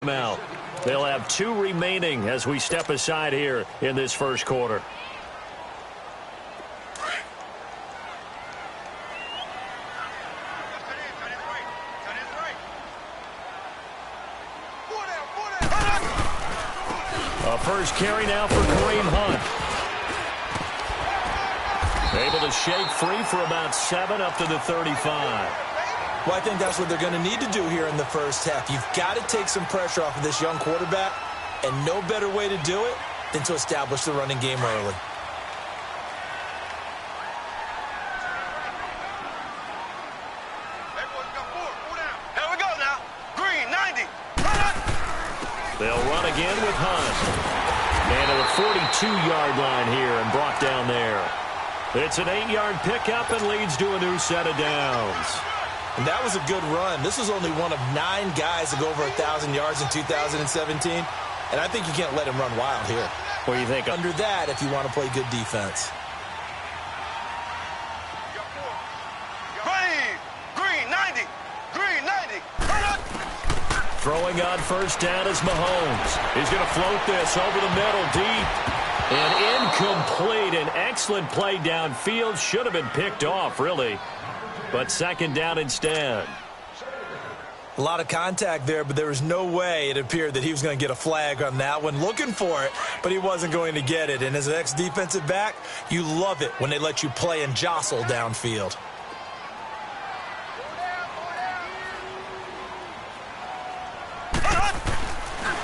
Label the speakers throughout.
Speaker 1: timeout. They'll have 2 remaining as we step aside here in this first quarter. A first carry now for Kareem Hunt. Able to shake free for about 7 up to the 35.
Speaker 2: Well, I think that's what they're going to need to do here in the first half. You've got to take some pressure off of this young quarterback, and no better way to do it than to establish the running game early.
Speaker 3: Here we go now. Green, 90.
Speaker 1: They'll run again with Hunt. And to the 42-yard line here and brought down there. It's an 8-yard pickup and leads to a new set of downs.
Speaker 2: And that was a good run. This was only one of 9 guys to go over 1,000 yards in 2017. And I think you can't let him run wild here.
Speaker 1: What do you think?
Speaker 2: Under that if you want to play good defense.
Speaker 3: Green, 90. Green, 90.
Speaker 1: Throwing on first down is Mahomes. He's going to float this over the middle deep. And incomplete. An excellent play downfield. Should have been picked off, really. But second down instead.
Speaker 2: A lot of contact there, but there was no way it appeared that he was going to get a flag on that one. Looking for it, but he wasn't going to get it. And as an ex-defensive back, you love it when they let you play and jostle downfield.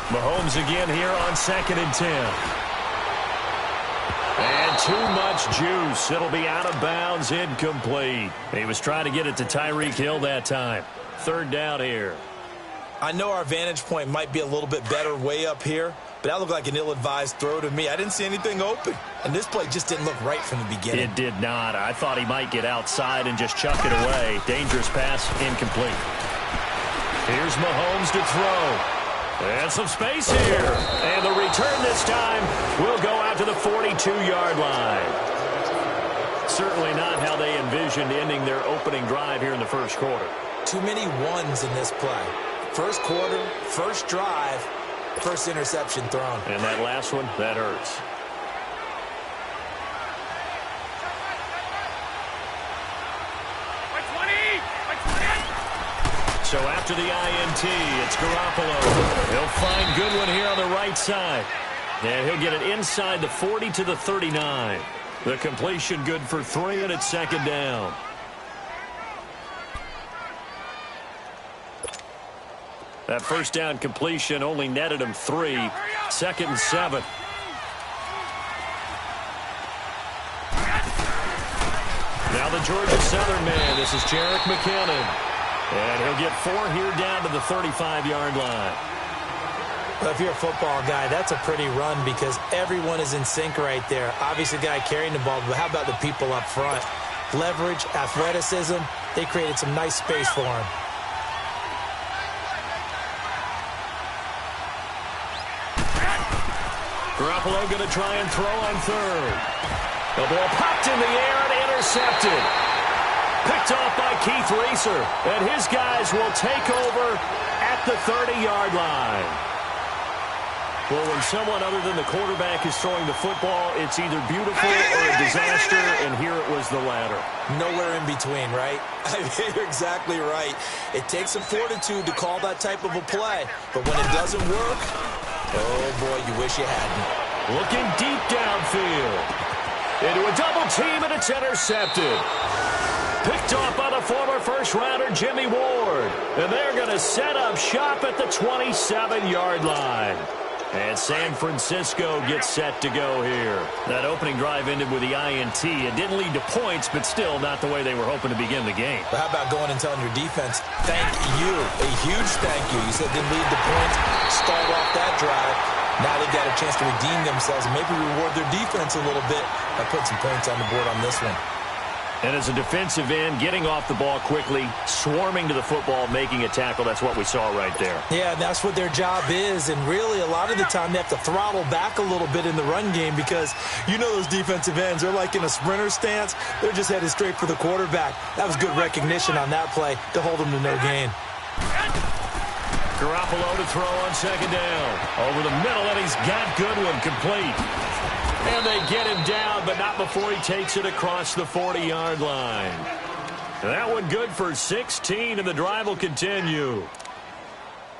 Speaker 1: Mahomes again here on 2nd and 10. And too much juice. It'll be out of bounds, incomplete. He was trying to get it to Tyreek Hill that time. 3rd down here.
Speaker 2: I know our vantage point might be a little bit better way up here, but that looked like an ill-advised throw to me. I didn't see anything open, and this play just didn't look right from the beginning.
Speaker 1: It did not. I thought he might get outside and just chuck it away. Dangerous pass, incomplete. Here's Mahomes to throw. And some space here. And the return this time will go out to the 42-yard line. Certainly not how they envisioned ending their opening drive here in the first quarter.
Speaker 2: Too many ones in this play. First quarter, first drive, first interception thrown.
Speaker 1: And that last one, that hurts. So after the INT, it's Garoppolo. He'll find Goodwin here on the right side. And he'll get it inside the 40 to the 39. The completion good for 3, and it's 2nd down. That first down completion only netted him 3. 2nd and 7. Now the Georgia Southern man. This is Jerick McKinnon. And he'll get 4 here down to the 35-yard line.
Speaker 2: Well, if you're a football guy, that's a pretty run because everyone is in sync right there. Obviously, the guy carrying the ball, but how about the people up front? Leverage, athleticism, they created some nice space for him.
Speaker 1: Garoppolo going to try and throw on 3rd. The ball popped in the air and intercepted. Picked off by Keith Reeser, and his guys will take over at the 30-yard line. Well, when someone other than the quarterback is throwing the football, it's either beautiful or a disaster, and here it was the latter.
Speaker 2: Nowhere in between, right? I mean, you're exactly right. It takes some fortitude to call that type of a play, but when it doesn't work, oh, boy, you wish you hadn't.
Speaker 1: Looking deep downfield. Into a double team, and it's intercepted. Picked off by the former first-rounder Jimmy Ward. And they're going to set up shop at the 27-yard line. And San Francisco gets set to go here. That opening drive ended with the INT. It didn't lead to points, but still not the way they were hoping to begin the game.
Speaker 2: But how about going and telling your defense, thank you, a huge thank you. You said didn't lead to points, start off that drive. Now they got a chance to redeem themselves and maybe reward their defense a little bit by putting some points on the board on this one.
Speaker 1: And as a defensive end, getting off the ball quickly, swarming to the football, making a tackle, that's what we saw right there.
Speaker 2: Yeah, that's what their job is. And really, a lot of the time, they have to throttle back a little bit in the run game because you know those defensive ends, they're like in a sprinter stance. They're just headed straight for the quarterback. That was good recognition on that play to hold them to no gain.
Speaker 1: Garoppolo to throw on second down. Over the middle, and he's got Goodwin complete. And they get him down, but not before he takes it across the 40-yard line. That one good for 16, and the drive will continue.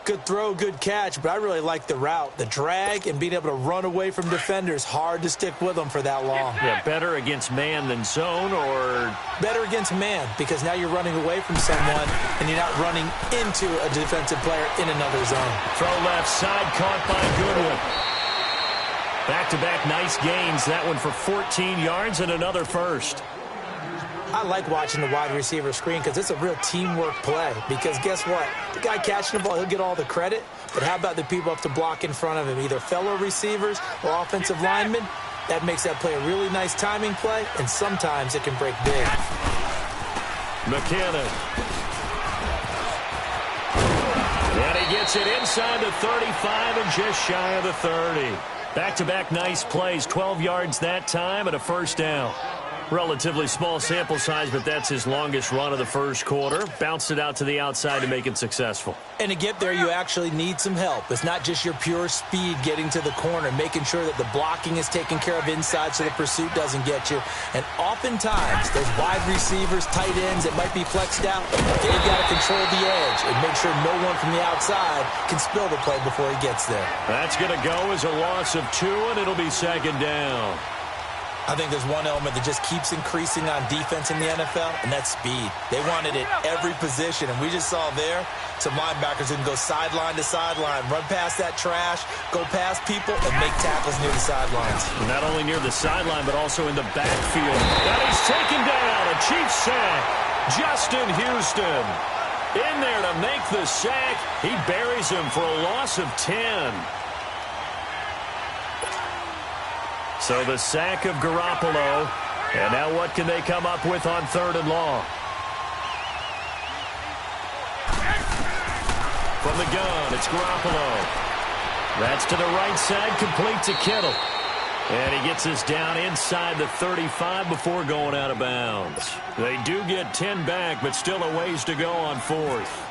Speaker 2: Good throw, good catch, but I really like the route. The drag and being able to run away from defenders, hard to stick with them for that long.
Speaker 1: Yeah, better against man than zone, or?
Speaker 2: Better against man, because now you're running away from someone and you're not running into a defensive player in another zone.
Speaker 1: Throw left side, caught by Goodwin. Back-to-back nice gains. That one for 14 yards and another first.
Speaker 2: I like watching the wide receiver screen because it's a real teamwork play. Because guess what? The guy catching the ball, he'll get all the credit. But how about the people up to block in front of him, either fellow receivers or offensive linemen? That makes that play a really nice timing play, and sometimes it can break big.
Speaker 1: McKinnon. And he gets it inside the 35 and just shy of the 30. Back-to-back nice plays, 12 yards that time and a first down. Relatively small sample size, but that's his longest run of the first quarter. Bounced it out to the outside to make it successful.
Speaker 2: And to get there, you actually need some help. It's not just your pure speed getting to the corner, making sure that the blocking is taken care of inside so the pursuit doesn't get you. And oftentimes, those wide receivers, tight ends that might be flexed out, they've got to control the edge and make sure no one from the outside can spill the play before he gets there.
Speaker 1: That's going to go as a loss of 2, and it'll be second down.
Speaker 2: I think there's one element that just keeps increasing on defense in the NFL, and that's speed. They want it at every position, and we just saw there some linebackers who can go sideline to sideline, run past that trash, go past people, and make tackles near the sidelines.
Speaker 1: Not only near the sideline, but also in the backfield. And he's taken down, a Chiefs sack. Justin Houston in there to make the sack. He buries him for a loss of 10. So the sack of Garoppolo. And now what can they come up with on 3rd and long? From the gun, it's Garoppolo. That's to the right side, complete to Kittle. And he gets us down inside the 35 before going out of bounds. They do get 10 back, but still a ways to go on 4th.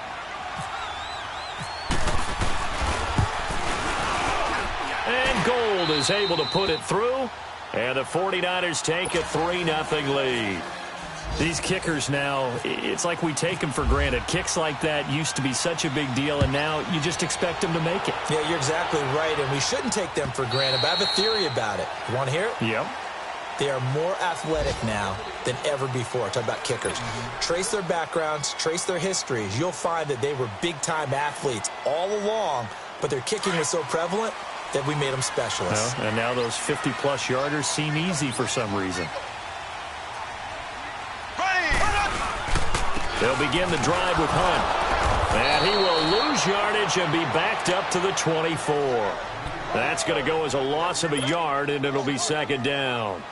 Speaker 1: And Gold is able to put it through, and the 49ers take a 3-0 lead. These kickers now, it's like we take them for granted. Kicks like that used to be such a big deal, and now you just expect them to make it.
Speaker 2: Yeah, you're exactly right, and we shouldn't take them for granted, but I have a theory about it. You want to hear it?
Speaker 1: Yep.
Speaker 2: They are more athletic now than ever before. Talk about kickers. Trace their backgrounds, trace their histories. You'll find that they were big-time athletes all along, but their kicking was so prevalent that we made them specialists.
Speaker 1: Well, and now those 50-plus yarders seem easy for some reason. They'll begin the drive with Hunt. And he will lose yardage and be backed up to the 24. That's going to go as a loss of a yard, and it'll be second down.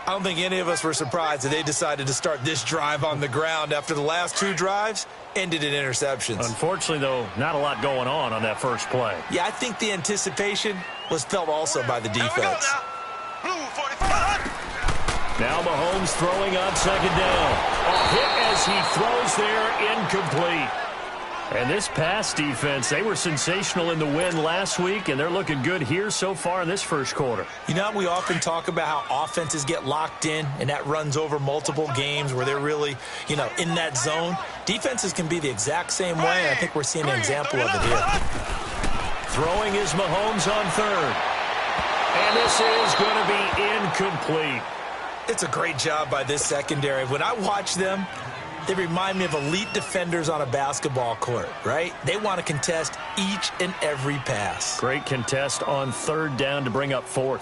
Speaker 2: I don't think any of us were surprised that they decided to start this drive on the ground after the last 2 drives ended in interceptions.
Speaker 1: Unfortunately, though, not a lot going on that first play.
Speaker 2: Yeah, I think the anticipation was felt also by the defense.
Speaker 1: Now Mahomes throwing on second down. A hit as he throws there, incomplete. And this pass defense, they were sensational in the win last week, and they're looking good here so far in this first quarter.
Speaker 2: You know, we often talk about how offenses get locked in, and that runs over multiple games where they're really, in that zone. Defenses can be the exact same way, and I think we're seeing an example of it here.
Speaker 1: Throwing is Mahomes on 3rd. And this is going to be incomplete.
Speaker 2: It's a great job by this secondary. When I watch them, they remind me of elite defenders on a basketball court, right? They want to contest each and every pass.
Speaker 1: Great contest on 3rd down to bring up 4th.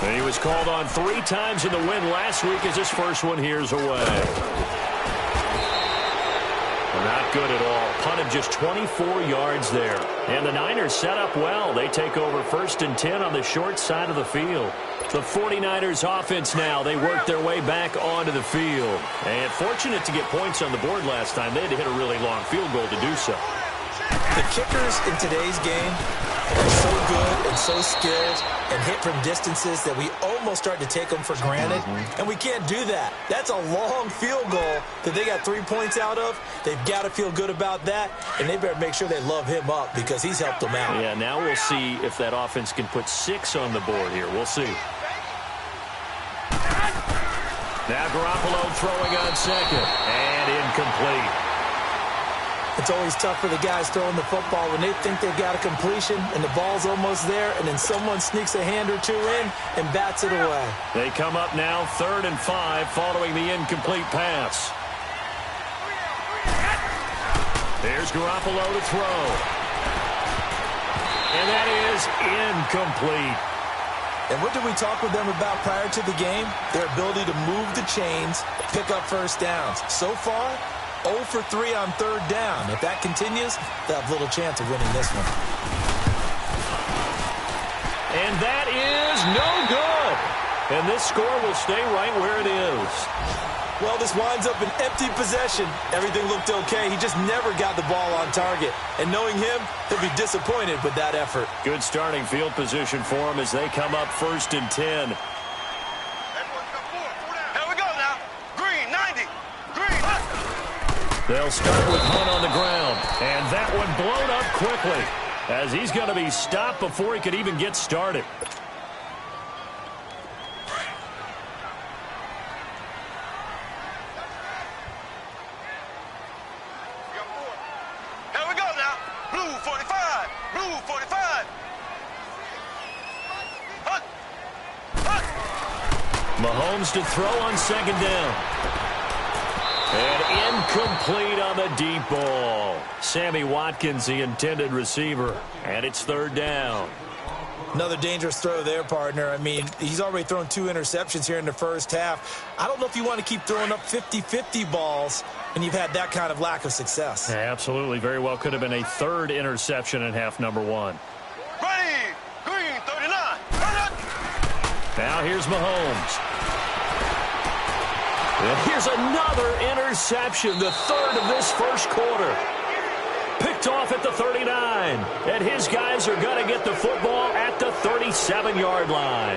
Speaker 1: And he was called on 3 times in the win last week as his first one here's away. Not good at all. Punt of just 24 yards there. And the Niners set up well. They take over 1st and 10 on the short side of the field. The 49ers offense now. They work their way back onto the field. And fortunate to get points on the board last time. They had to hit a really long field goal to do so.
Speaker 2: The kickers in today's game They're so good and so skilled and hit from distances that we almost start to take them for granted, and we can't do that. That's a long field goal that they got 3 points out of. They've got to feel good about that, and they better make sure they love him up because he's helped them out.
Speaker 1: Yeah, now we'll see if that offense can put 6 on the board here. We'll see. Now Garoppolo throwing on second, and incomplete.
Speaker 2: It's always tough for the guys throwing the football when they think they've got a completion and the ball's almost there, and then someone sneaks a hand or two in and bats it away.
Speaker 1: They come up now 3rd and 5 following the incomplete pass. There's Garoppolo to throw. And that is incomplete.
Speaker 2: And what did we talk with them about prior to the game? Their ability to move the chains, pick up first downs. So far, 0 for 3 on 3rd down. If that continues, they'll have little chance of winning this one.
Speaker 1: And that is no good. And this score will stay right where it is.
Speaker 2: Well, this winds up an empty possession. Everything looked okay. He just never got the ball on target. And knowing him, he'll be disappointed with that effort.
Speaker 1: Good starting field position for him as they come up 1st and 10.
Speaker 3: Here we go now. Green, 90. Green.
Speaker 1: They'll start with Hunt on the ground. And that one blown up quickly as he's going to be stopped before he could even get started.
Speaker 3: Here we go now. Blue 45. Blue 45. Hunt. Hunt.
Speaker 1: Mahomes to throw on 2nd down. And incomplete on the deep ball. Sammy Watkins, the intended receiver. And it's 3rd down.
Speaker 2: Another dangerous throw there, partner. I mean, he's already thrown 2 interceptions here in the first half. I don't know if you want to keep throwing up 50-50 balls when you've had that kind of lack of success.
Speaker 1: Yeah, absolutely. Very well could have been a 3rd interception in half number 1.
Speaker 3: Ready. Green 39.
Speaker 1: Now here's Mahomes. And here's another interception, the 3rd of this first quarter. Picked off at the 39. And his guys are going to get the football at the 37-yard line.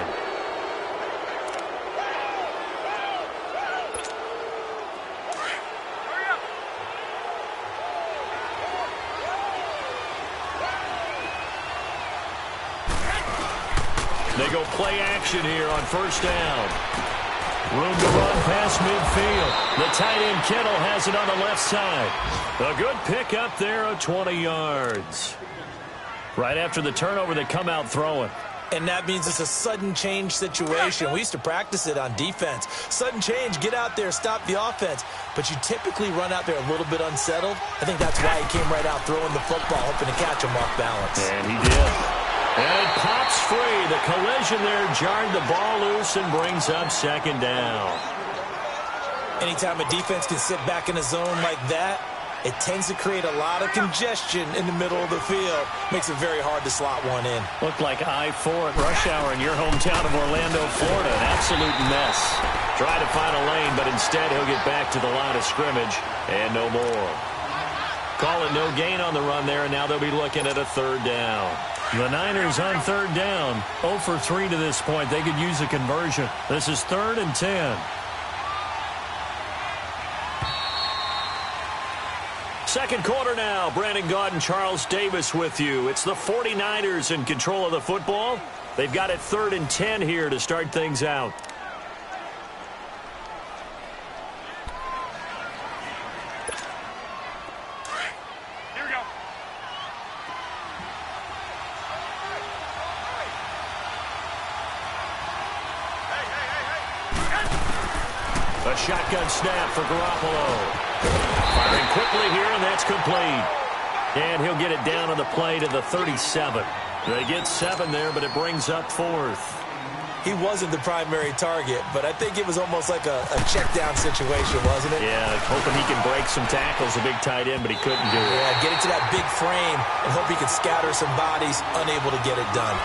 Speaker 1: They go play action here on 1st down. Room to run past midfield. The tight end Kittle has it on the left side. A good pick up there of 20 yards. Right after the turnover, they come out throwing.
Speaker 2: And that means it's a sudden change situation. We used to practice it on defense. Sudden change, get out there, stop the offense. But you typically run out there a little bit unsettled. I think that's why he came right out throwing the football, hoping to catch him off balance.
Speaker 1: And he did. And it pops free. The collision there jarred the ball loose and brings up 2nd down.
Speaker 2: Anytime a defense can sit back in a zone like that, it tends to create a lot of congestion in the middle of the field. Makes it very hard to slot one in.
Speaker 1: Looked like I-4 at rush hour in your hometown of Orlando, Florida. An absolute mess. Try to find a lane, but instead he'll get back to the line of scrimmage and no more. Call it no gain on the run there, and now they'll be looking at a 3rd down. The Niners on 3rd down. 0 for 3 to this point. They could use a conversion. This is 3rd and 10. Second quarter now. Brandon Gaud and Charles Davis with you. It's the 49ers in control of the football. They've got it 3rd and 10 here to start things out.
Speaker 3: Here we go.
Speaker 1: A shotgun snap for Garoppolo. Firing quickly here, and that's complete. And he'll get it down on the play to the 37. They get 7 there, but it brings up 4th.
Speaker 2: He wasn't the primary target, but I think it was almost like a check-down situation, wasn't it?
Speaker 1: Yeah, hoping he can break some tackles, a big tight end, but he couldn't do it.
Speaker 2: Yeah, get into that big frame and hope he can scatter some bodies, unable to get it done.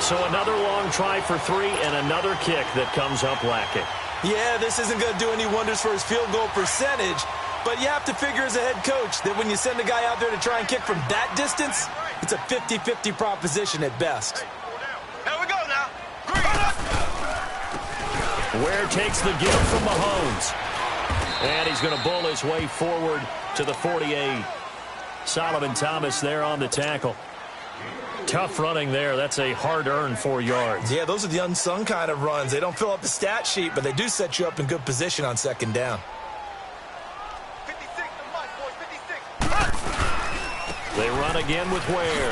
Speaker 1: So another long try for 3 and another kick that comes up lacking.
Speaker 2: Yeah, this isn't going to do any wonders for his field goal percentage, but you have to figure as a head coach that when you send a guy out there to try and kick from that distance, it's a 50-50 proposition at best.
Speaker 3: Here we go now. Green.
Speaker 1: Ware takes the give from Mahomes. And he's going to bull his way forward to the 48. Solomon Thomas there on the tackle. Tough running there. That's a hard-earned 4 yards.
Speaker 2: Yeah, those are the unsung kind of runs. They don't fill up the stat sheet, but they do set you up in good position on second down.
Speaker 3: 56, the mic, boys, 56.
Speaker 1: They run again with Ware.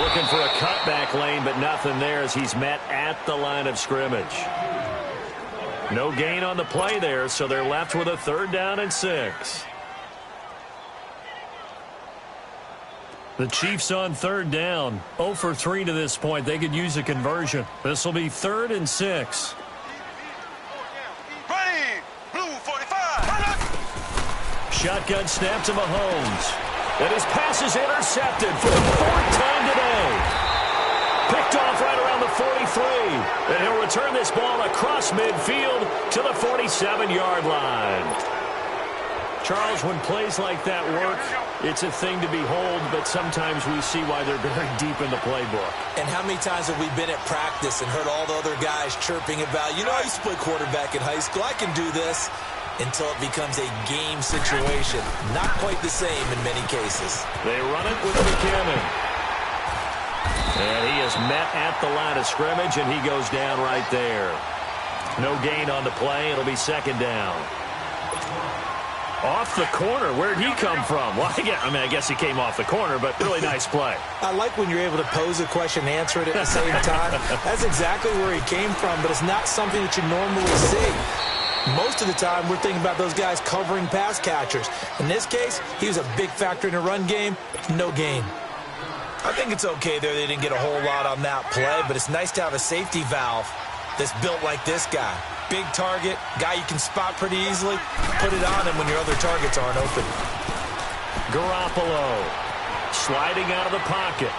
Speaker 1: Looking for a cutback lane, but nothing there as he's met at the line of scrimmage. No gain on the play there, so they're left with a 3rd down and 6. The Chiefs on 3rd down. 0 for 3 to this point. They could use a conversion. This will be 3rd and 6.
Speaker 3: Ready. Blue 45.
Speaker 1: Shotgun snap to Mahomes. And his pass is intercepted for the 4th time today. Picked off right around the 43. And he'll return this ball across midfield to the 47-yard line. Charles, when plays like that work, it's a thing to behold, but sometimes we see why they're very deep in the playbook.
Speaker 2: And how many times have we been at practice and heard all the other guys chirping about, you know, I used to play quarterback in high school, I can do this, until it becomes a game situation. Not quite the same in many cases.
Speaker 1: They run it with McKinnon. And he is met at the line of scrimmage, and he goes down right there. No gain on the play. It'll be 2nd down. Off the corner. Where'd he come from? Well, I guess he came off the corner, but really nice play.
Speaker 2: I like when you're able to pose a question and answer it at the same time. That's exactly where he came from, but it's not something that you normally see. Most of the time, we're thinking about those guys covering pass catchers. In this case, he was a big factor in the run game. No gain. I think it's okay there. They didn't get a whole lot on that play, but it's nice to have a safety valve that's built like this guy. Big target, guy you can spot pretty easily. Put it on him when your other targets aren't open.
Speaker 1: Garoppolo sliding out of the pocket.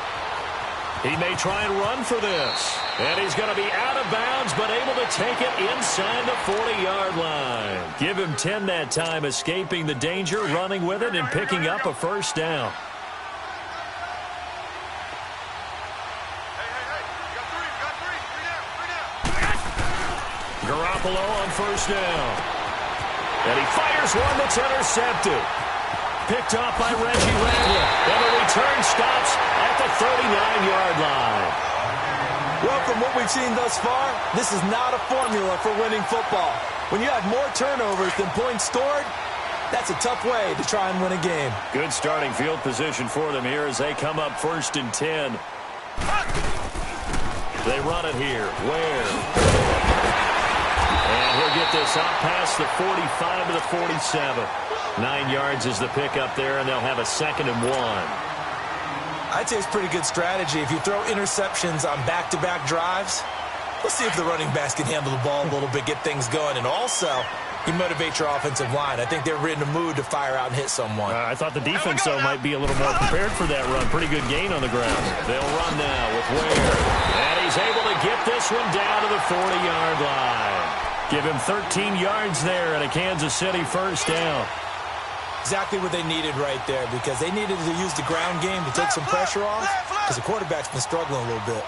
Speaker 1: He may try and run for this. And he's going to be out of bounds, but able to take it inside the 40-yard line. Give him 10 that time, escaping the danger, running with it, and picking up a 1st down. Garoppolo on 1st down. And he fires one that's intercepted. Picked off by Reggie Randall. And the return stops at the 39-yard line.
Speaker 2: Well, from what we've seen thus far, this is not a formula for winning football. When you have more turnovers than points scored, that's a tough way to try and win a game.
Speaker 1: Good starting field position for them here as they come up 1st and 10. They run it here. Ware. And he'll get this up past the 45 to the 47. 9 yards is the pickup there, and they'll have a 2nd and 1.
Speaker 2: I'd say it's pretty good strategy. If you throw interceptions on back-to-back drives, let's see if the running backs can handle the ball a little bit, get things going. And also, you motivate your offensive line. I think they're in the mood to fire out and hit someone.
Speaker 1: I thought the defense, though, might be a little more prepared for that run. Pretty good gain on the ground. They'll run now with Ware. And he's able to get this one down to the 40-yard line. Give him 13 yards there and a Kansas City 1st down.
Speaker 2: Exactly what they needed right there, because they needed to use the ground game to take some pressure off, because the quarterback's been struggling a little bit.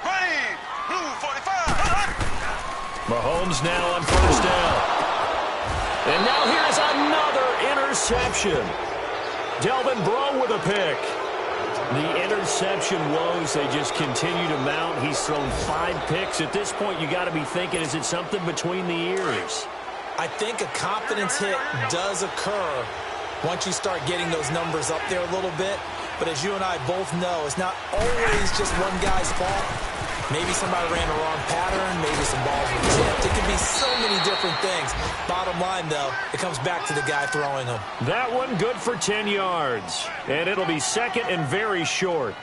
Speaker 3: Ready. Blue 45.
Speaker 1: Mahomes now on 1st down. And now here's another interception. Delvin Breaux with a pick. The interception woes, they just continue to mount. He's thrown 5 picks. At this point, you got to be thinking, is it something between the ears?
Speaker 2: I think a confidence hit does occur once you start getting those numbers up there a little bit. But as you and I both know, it's not always just one guy's fault. Maybe somebody ran the wrong pattern. Maybe some balls were tipped. It can be so many different things. Bottom line, though, it comes back to the guy throwing them.
Speaker 1: That one good for 10 yards. And it'll be 2nd and very short.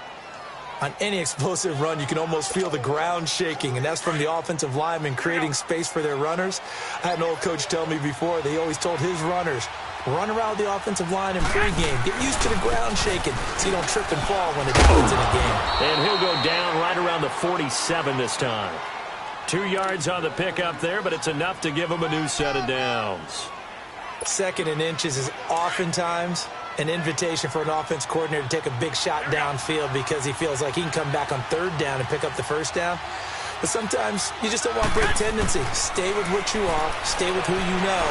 Speaker 2: On any explosive run, you can almost feel the ground shaking, and that's from the offensive linemen creating space for their runners. I had an old coach tell me before that he always told his runners, Run around the offensive line in pregame. Get used to the ground shaking so you don't trip and fall when it happens in a game.
Speaker 1: And he'll go down right around the 47 this time. 2 yards on the pickup there, but it's enough to give him a new set of downs.
Speaker 2: 2nd and inches is oftentimes an invitation for an offense coordinator to take a big shot downfield because he feels like he can come back on 3rd down and pick up the 1st down. But sometimes you just don't want break tendency. Stay with what you are, stay with who you know,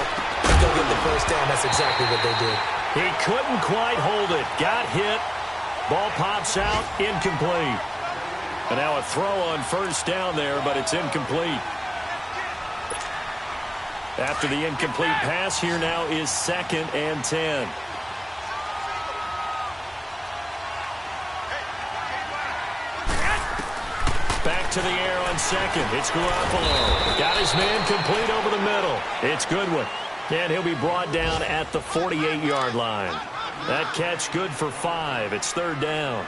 Speaker 2: and go get the 1st down. That's exactly what they did.
Speaker 1: He couldn't quite hold it. Got hit. Ball pops out. Incomplete. And now a throw on 1st down there, but it's incomplete. After the incomplete pass, here now is 2nd and 10. Back to the air on 2nd. It's Garoppolo. Got his man complete over the middle. It's Goodwin. And he'll be brought down at the 48-yard line. That catch good for 5. It's 3rd down.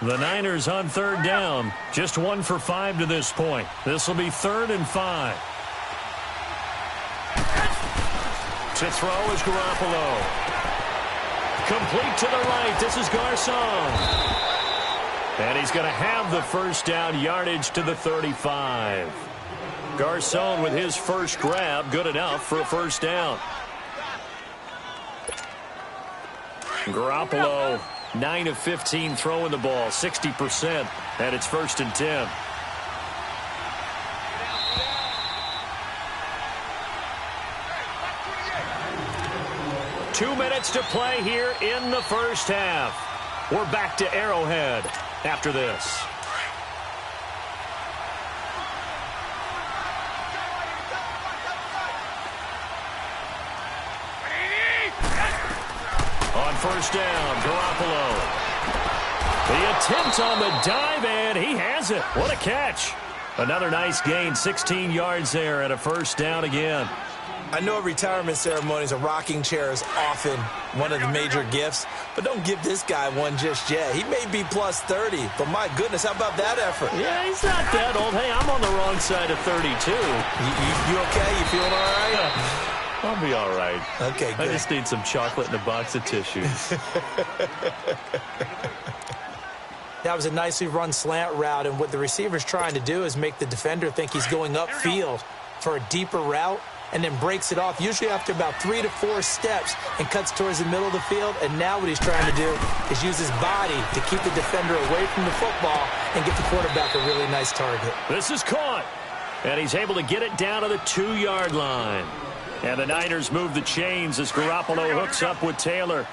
Speaker 1: The Niners on 3rd down. Just 1 for 5 to this point. This will be 3rd and 5. To throw is Garoppolo. Complete to the right. This is Garcon. And he's going to have the 1st down, yardage to the 35. Garcon with his first grab, good enough for a 1st down. Garoppolo, 9 of 15 throwing the ball, 60%, and it's 1st and 10. Two minutes to play here in the 1st half. We're back to Arrowhead after this. On 1st down, Garoppolo. The attempt on the dive, and he has it. What a catch. Another nice gain, 16 yards there, and a 1st down again.
Speaker 2: I know at retirement ceremonies, a rocking chair is often one of the major gifts, but don't give this guy one just yet. He may be plus 30, but my goodness, how about that effort?
Speaker 1: Yeah, he's not that old. Hey, I'm on the wrong side of 32.
Speaker 2: You okay? You feeling all right?
Speaker 1: I'll be all right.
Speaker 2: Okay, good.
Speaker 1: I just need some chocolate and a box of tissues.
Speaker 2: That was a nicely run slant route, and what the receiver's trying to do is make the defender think he's going upfield for a deeper route, and then breaks it off, usually after about 3 to 4 steps, and cuts towards the middle of the field. And now what he's trying to do is use his body to keep the defender away from the football and get the quarterback a really nice target.
Speaker 1: This is caught, and he's able to get it down to the 2-yard line. And the Niners move the chains as Garoppolo hooks up with Taylor.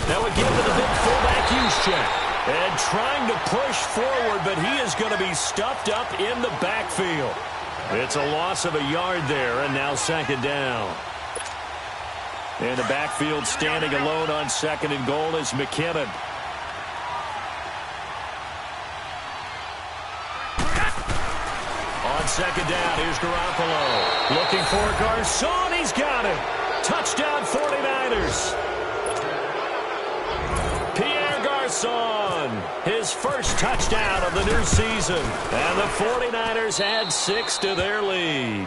Speaker 1: Now again to the big fullback use check. And trying to push forward, but he is going to be stuffed up in the backfield. It's a loss of a yard there, and now 2nd down. In the backfield, standing alone on 2nd and goal is McKinnon. On 2nd down, here's Garoppolo. Looking for Garcon. He's got it. Touchdown 49ers. Garcon, his first touchdown of the new season. And the 49ers add 6 to their lead.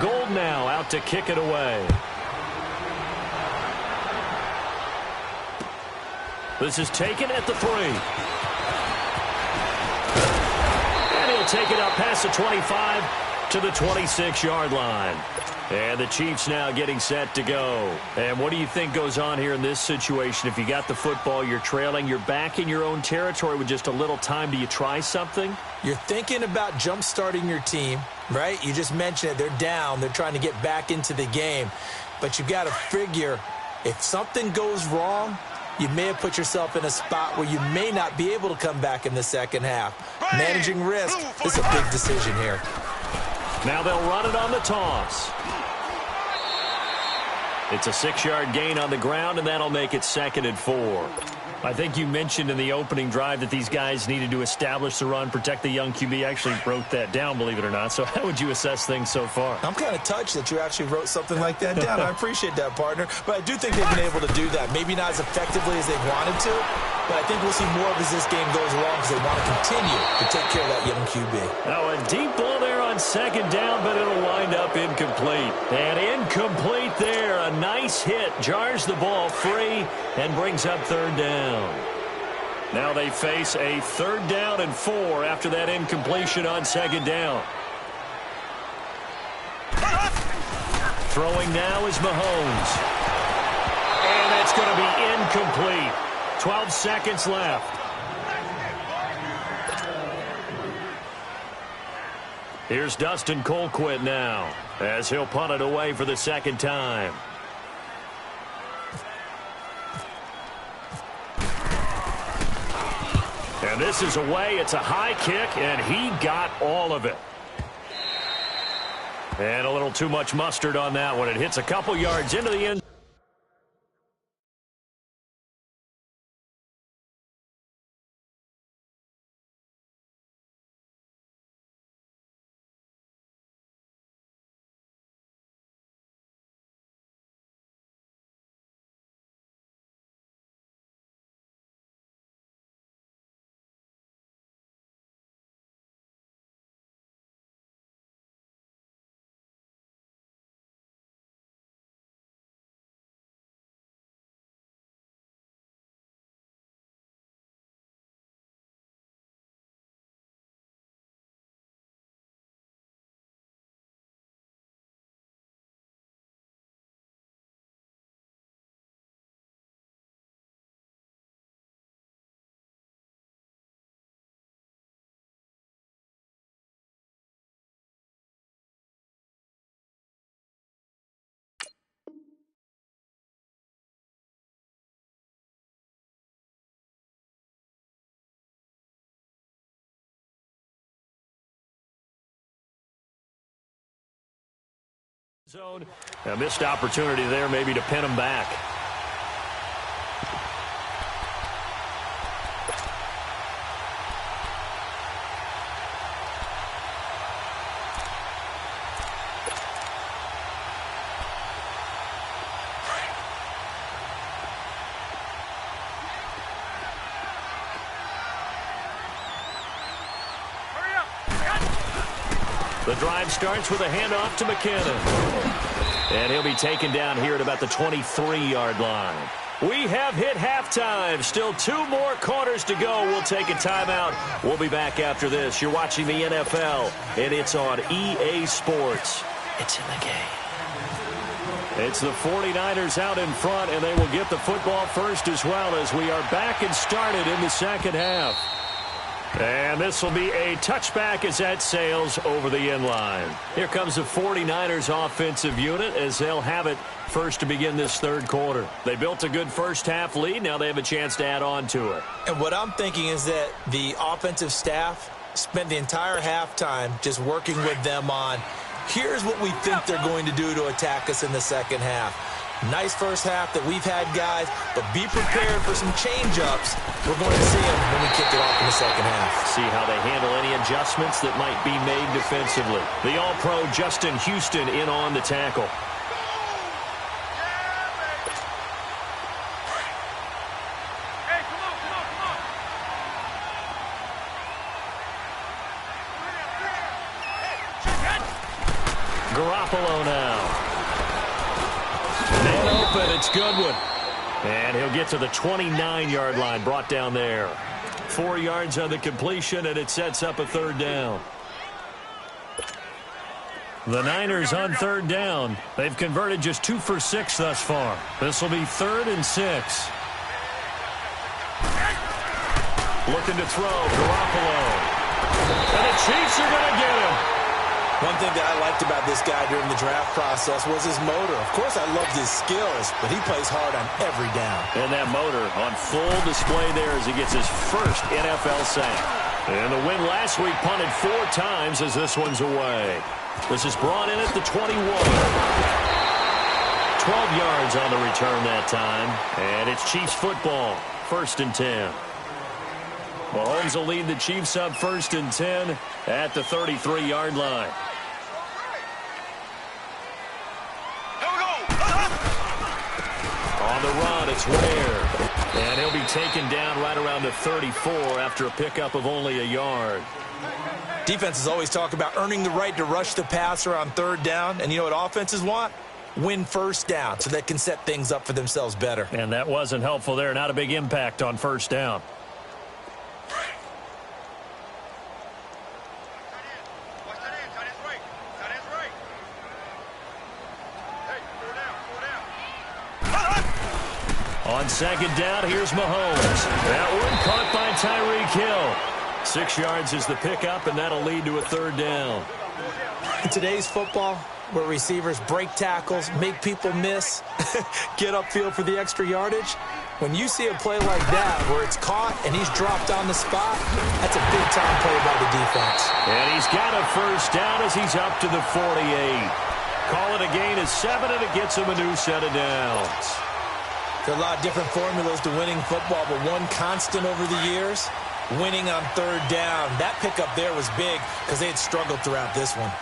Speaker 1: Gold now out to kick it away. This is taken at the 3. And he'll take it up past the 25 to the 26-yard line. And the Chiefs now getting set to go. And what do you think goes on here in this situation? If you got the football, you're trailing, you're back in your own territory with just a little time. Do you try something?
Speaker 2: You're thinking about jump-starting your team, right? You just mentioned it. They're down. They're trying to get back into the game. But you've got to figure if something goes wrong, you may have put yourself in a spot where you may not be able to come back in the 2nd half. Managing risk is a big decision here.
Speaker 1: Now they'll run it on the toss. It's a 6-yard gain on the ground, and that'll make it 2nd and 4. I think you mentioned in the opening drive that these guys needed to establish the run, protect the young QB. I actually wrote that down, believe it or not. So how would you assess things so far?
Speaker 2: I'm kind of touched that you actually wrote something like that down. I appreciate that, partner. But I do think they've been able to do that. Maybe not as effectively as they wanted to, but I think we'll see more of as this game goes along because they want to continue to take care of that young QB.
Speaker 1: Now a deep ball there on second down, but it'll wind up incomplete. And incomplete there. A nice hit. Jars the ball free and brings up third down. Now they face a 3rd down and 4 after that incompletion on second down. Throwing now is Mahomes. And that's going to be incomplete. 12 seconds left. Here's Dustin Colquitt now as he'll punt it away for the second time. And this is away. It's a high kick, and he got all of it. And a little too much mustard on that one. It hits a couple yards into the end. Zone. A missed opportunity there maybe to pin him back. The drive starts with a handoff to McKinnon. And he'll be taken down here at about the 23-yard line. We have hit halftime. Still 2 more quarters to go. We'll take a timeout. We'll be back after this. You're watching the NFL, and it's on EA Sports. It's in the game. It's the 49ers out in front, and they will get the football first as well as we are back and started in the second half. And this will be a touchback as that sails over the end line. Here comes the 49ers offensive unit as they'll have it first to begin this third quarter. They built a good first half lead. Now they have a chance to add on to it.
Speaker 2: And what I'm thinking is that the offensive staff spent the entire halftime just working with them on, here's what we think they're going to do to attack us in the second half. Nice first half that we've had, guys, but be prepared for some change-ups. We're going to see them when we kick it off in the second half.
Speaker 1: See how they handle any adjustments that might be made defensively. The All-Pro Justin Houston in on the tackle. Garoppolo now. Man open, it's Goodwin. And he'll get to the 29-yard line, brought down there. 4 yards on the completion, and it sets up a third down. The Niners on third down. They've converted just 2 for 6 thus far. This will be 3rd and 6. Looking to throw, Garoppolo. And the Chiefs are going to get him.
Speaker 2: One thing that I liked about this guy during the draft process was his motor. Of course, I loved his skills, but he plays hard on every down.
Speaker 1: And that motor on full display there as he gets his first NFL sack. And the win last week punted 4 times as this one's away. This is brought in at the 21. 20 12 yards on the return that time. And it's Chiefs football, 1st and 10. Mahomes will lead the Chiefs up 1st and 10 at the 33-yard line. On the run, it's Ware. And he'll be taken down right around the 34 after a pickup of only a yard.
Speaker 2: Defenses always talk about earning the right to rush the passer on 3rd down. And you know what offenses want? Win 1st down so they can set things up for themselves better.
Speaker 1: And that wasn't helpful there. Not a big impact on 1st down. On 2nd down, here's Mahomes. That one caught by Tyreek Hill. 6 yards is the pickup, and that'll lead to a 3rd down.
Speaker 2: In today's football, where receivers break tackles, make people miss, get upfield for the extra yardage, when you see a play like that where it's caught and he's dropped on the spot, that's a big-time play by the defense.
Speaker 1: And he's got a 1st down as he's up to the 48. Call it a gain of 7, and it gets him a new set of downs.
Speaker 2: There are a lot of different formulas to winning football, but one constant over the years, winning on 3rd down. That pickup there was big because they had struggled throughout this one.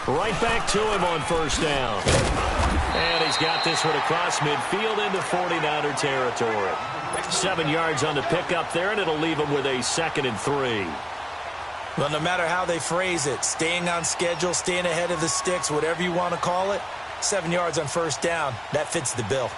Speaker 1: Right back to him on 1st down. And he's got this one across midfield into 49er territory. 7 yards on the pickup there, and it'll leave him with a 2nd and 3.
Speaker 2: Well, no matter how they phrase it, staying on schedule, staying ahead of the sticks, whatever you want to call it, 7 yards on 1st down, that fits the bill.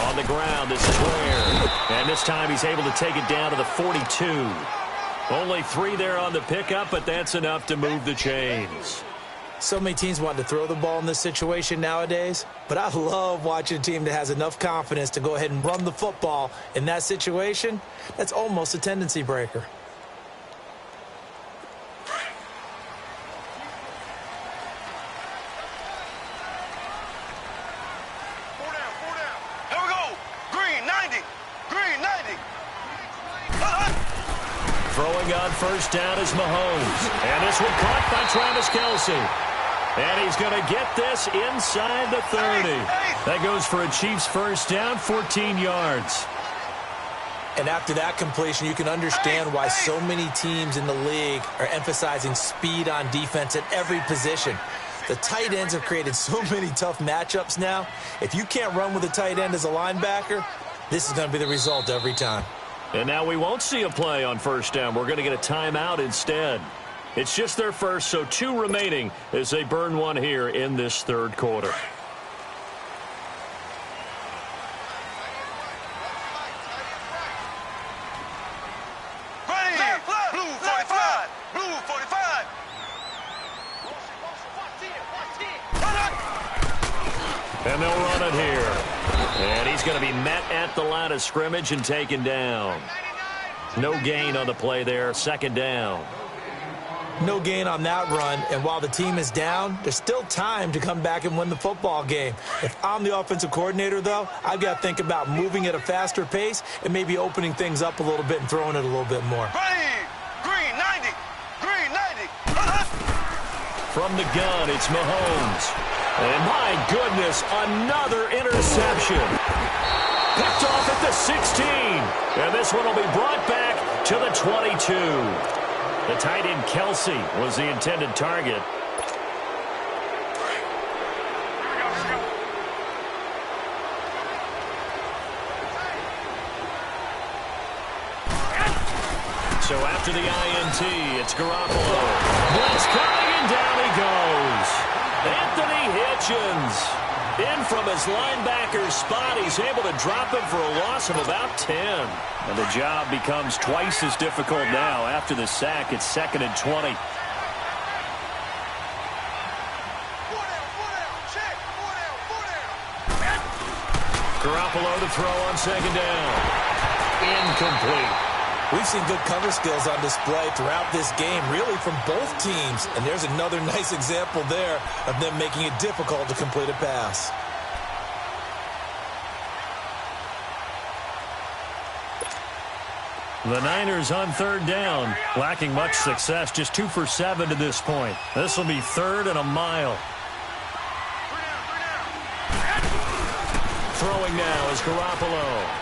Speaker 1: On the ground, this is Ware. And this time he's able to take it down to the 42. Only 3 there on the pickup, but that's enough to move the chains.
Speaker 2: So many teams want to throw the ball in this situation nowadays, but I love watching a team that has enough confidence to go ahead and run the football in that situation. That's almost a tendency breaker.
Speaker 3: Here we go. Green 90. Green 90.
Speaker 1: Throwing on 1st down is Mahomes. And this one caught by Travis Kelce. And he's going to get this inside the 30. That goes for a Chiefs 1st down, 14 yards.
Speaker 2: And after that completion, you can understand why so many teams in the league are emphasizing speed on defense at every position. The tight ends have created so many tough matchups now. If you can't run with a tight end as a linebacker, this is going to be the result every time.
Speaker 1: And now we won't see a play on 1st down. We're going to get a timeout instead. It's just their first, so 2 remaining as they burn one here in this 3rd quarter.
Speaker 3: Ready. Blue 45. Blue 45.
Speaker 1: And they'll run it here. And he's going to be met at the line of scrimmage and taken down. No gain on the play there, 2nd down.
Speaker 2: No gain on that run, and while the team is down, there's still time to come back and win the football game. If I'm the offensive coordinator, though, I've got to think about moving at a faster pace and maybe opening things up a little bit and throwing it a little bit more.
Speaker 3: Ready. Green 90. Green 90.
Speaker 1: From the gun, it's Mahomes. And my goodness, another interception. Picked off at the 16. And this one will be brought back to the 22. The tight end Kelce was the intended target. So after the INT, it's Garoppolo. Blitz coming, and down he goes. Anthony Hitchens. In from his linebacker spot, he's able to drop him for a loss of about 10. And the job becomes twice as difficult now. After the sack, it's 2nd and 20. Garoppolo to throw on 2nd down. Incomplete.
Speaker 2: We've seen good cover skills on display throughout this game, really from both teams. And there's another nice example there of them making it difficult to complete a pass.
Speaker 1: The Niners on third down, lacking much success, just 2 for 7 to this point. This will be 3rd and a mile. Throwing now is Garoppolo.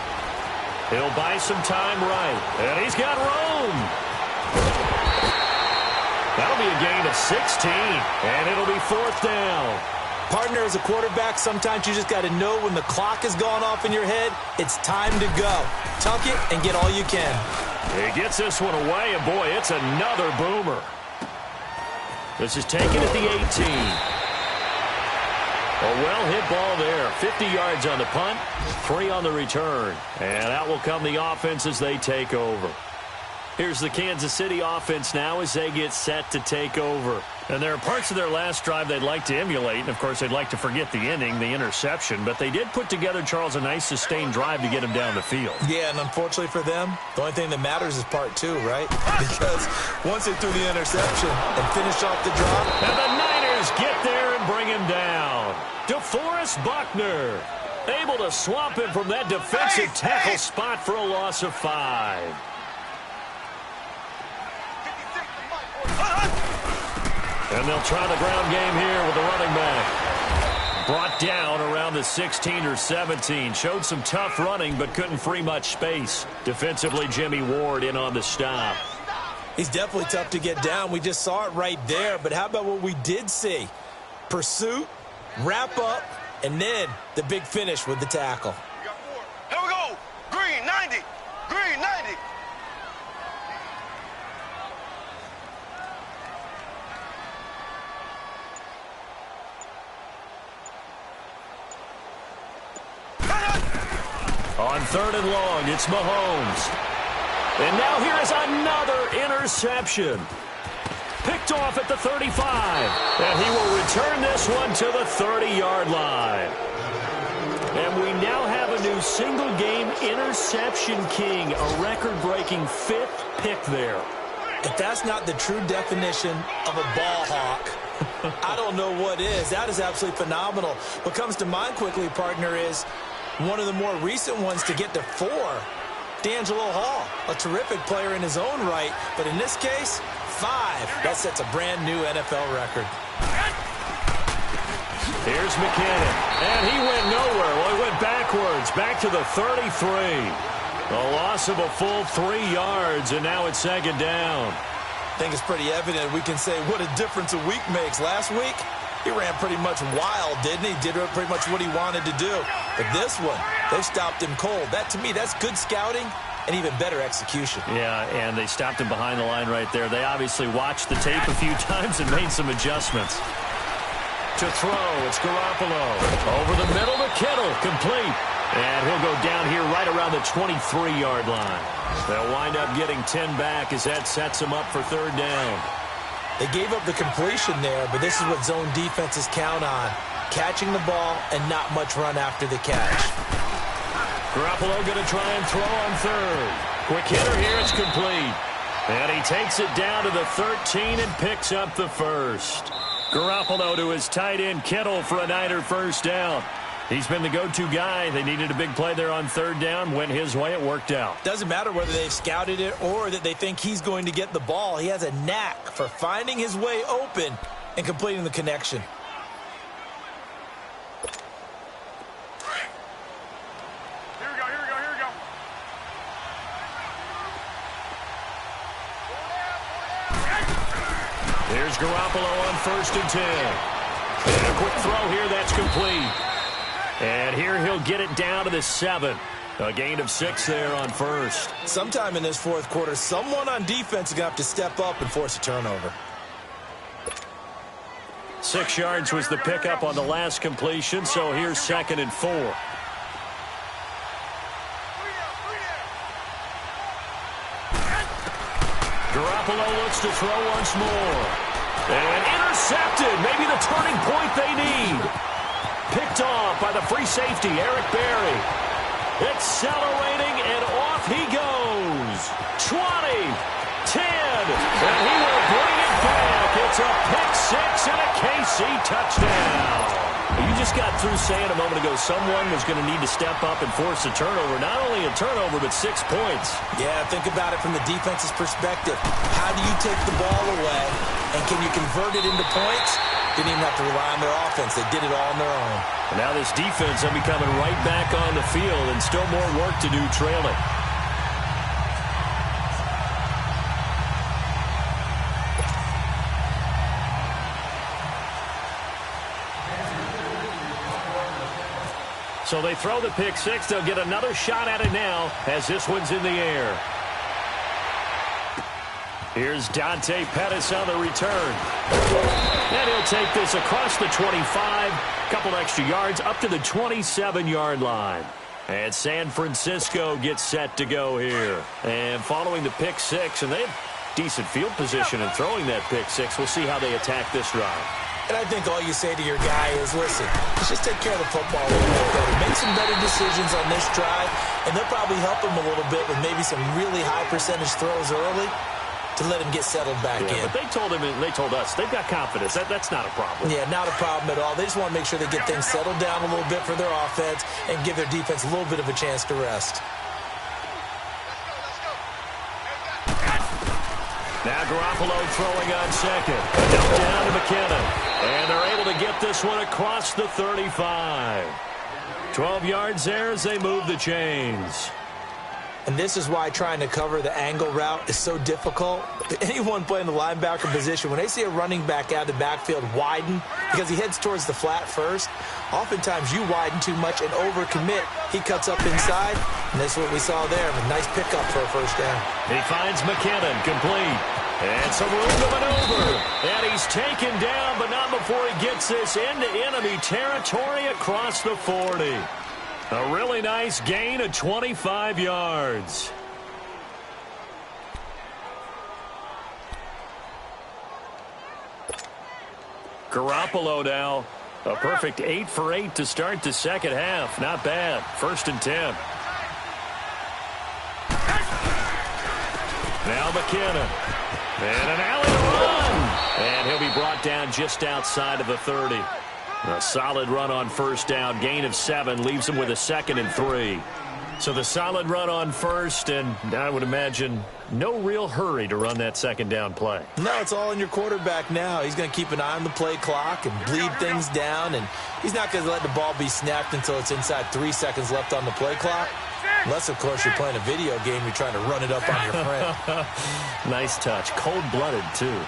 Speaker 1: He'll buy some time right, and he's got room. That'll be a gain of 16, and it'll be 4th down.
Speaker 2: Partner, as a quarterback, sometimes you just got to know when the clock has gone off in your head, it's time to go. Tuck it and get all you can.
Speaker 1: He gets this one away, and boy, it's another boomer. This is taken at the 18. A well-hit ball there. 50 yards on the punt, 3 on the return. And out will come the offense as they take over. Here's the Kansas City offense now as they get set to take over. And there are parts of their last drive they'd like to emulate. And, of course, they'd like to forget the inning, the interception. But they did put together, Charles, a nice sustained drive to get him down the field.
Speaker 2: Yeah, and unfortunately for them, the only thing that matters is part 2, right? Because once they threw the interception and finished off the drive.
Speaker 1: And the Niners get there and bring him down. DeForest Buckner able to swamp him from that defensive tackle spot for a loss of 5. And they'll try the ground game here with the running back. Brought down around the 16 or 17. Showed some tough running, but couldn't free much space. Defensively, Jimmy Ward in on the stop.
Speaker 2: He's definitely tough to get down. We just saw it right there. But how about what we did see? Pursuit, wrap up, and then the big finish with the tackle.
Speaker 3: Here we go. Green, 90. Green, 90.
Speaker 1: On 3rd and long, it's Mahomes. And now here is another interception. Picked off at the 35. And he will return this one to the 30-yard line. And we now have a new single-game interception king, a record-breaking 5th pick there.
Speaker 2: If that's not the true definition of a ball hawk, I don't know what is. That is absolutely phenomenal. What comes to mind quickly, partner, is one of the more recent ones to get to 4. D'Angelo Hall, a terrific player in his own right, but in this case, 5. That sets a brand new NFL record.
Speaker 1: Here's McKinnon, and he went nowhere. Well, he went backwards, back to the 33. A loss of a full 3 yards, and now it's 2nd down.
Speaker 2: I think it's pretty evident. We can say what a difference a week makes. Last week, he ran pretty much wild, didn't he? Did pretty much what he wanted to do. But this one, they stopped him cold. That, to me, that's good scouting and even better execution.
Speaker 1: Yeah, and they stopped him behind the line right there. They obviously watched the tape a few times and made some adjustments. To throw, it's Garoppolo. Over the middle to Kittle, complete. And he'll go down here right around the 23-yard line. They'll wind up getting 10 back as that sets them up for 3rd down.
Speaker 2: They gave up the completion there, but this is what zone defenses count on. Catching the ball and not much run after the catch.
Speaker 1: Garoppolo going to try and throw on 3rd. Quick hitter here, it's complete. And he takes it down to the 13 and picks up the 1st. Garoppolo to his tight end, Kittle, for a Niner 1st down. He's been the go-to guy. They needed a big play there on 3rd down. Went his way. It worked out.
Speaker 2: Doesn't matter whether they've scouted it or that they think he's going to get the ball. He has a knack for finding his way open and completing the connection.
Speaker 3: Here we go, here we go, here we go.
Speaker 1: Here's Garoppolo on 1st and 10. And a quick throw here. That's complete. And here he'll get it down to the 7. A gain of 6 there on 1st.
Speaker 2: Sometime in this 4th quarter, someone on defense is going to have to step up and force a turnover.
Speaker 1: 6 yards was the pickup on the last completion, so here's 2nd and 4. Garoppolo looks to throw once more. And intercepted. Maybe the turning point they need. Picked off by the free safety, Eric Berry. Accelerating, and off he goes. 20. KC touchdown. You just got through saying a moment ago someone was going to need to step up and force a turnover. Not only a turnover, but 6 points.
Speaker 2: Yeah, think about it from the defense's perspective. How do you take the ball away, and can you convert it into points? Didn't even have to rely on their offense. They did it all on their own.
Speaker 1: And now this defense will be coming right back on the field, and still more work to do trailing. So they throw the pick six. They'll get another shot at it now as this one's in the air. Here's Dante Pettis on the return. And he'll take this across the 25. Couple extra yards up to the 27-yard line. And San Francisco gets set to go here. And following the pick six, and they have decent field position in throwing that pick six. We'll see how they attack this drive.
Speaker 2: And I think all you say to your guy is, listen, let's just take care of the football a little bit better. Make some better decisions on this drive, and they'll probably help him a little bit with maybe some really high percentage throws early to let him get settled back in.
Speaker 1: But they told him and they told us they've got confidence. That's not a problem.
Speaker 2: Yeah, not a problem at all. They just want to make sure they get things settled down a little bit for their offense and give their defense a little bit of a chance to rest.
Speaker 1: Now Garoppolo throwing on second. Dumped down to McKinnon. And they're able to get this one across the 35. 12 yards there as they move the chains.
Speaker 2: And this is why trying to cover the angle route is so difficult. Anyone playing the linebacker position, when they see a running back out of the backfield widen, because he heads towards the flat first, oftentimes you widen too much and overcommit. He cuts up inside, and that's what we saw there. A nice pickup for a first down.
Speaker 1: He finds McKinnon, complete. And some room to maneuver. And he's taken down, but not before he gets this into enemy territory across the 40. A really nice gain of 25 yards. Garoppolo now. A perfect 8 for 8 to start the second half. Not bad. 1st and 10. Now McKinnon. And an alley run. And he'll be brought down just outside of the 30. A solid run on first down. Gain of 7 leaves him with a 2nd and 3. So the solid run on first, and I would imagine no real hurry to run that 2nd down play.
Speaker 2: No, it's all in your quarterback now. He's going to keep an eye on the play clock and bleed things down, and he's not going to let the ball be snapped until it's inside 3 seconds left on the play clock. Unless, of course, you're playing a video game, you're trying to run it up on your friend.
Speaker 1: Nice touch. Cold-blooded, too.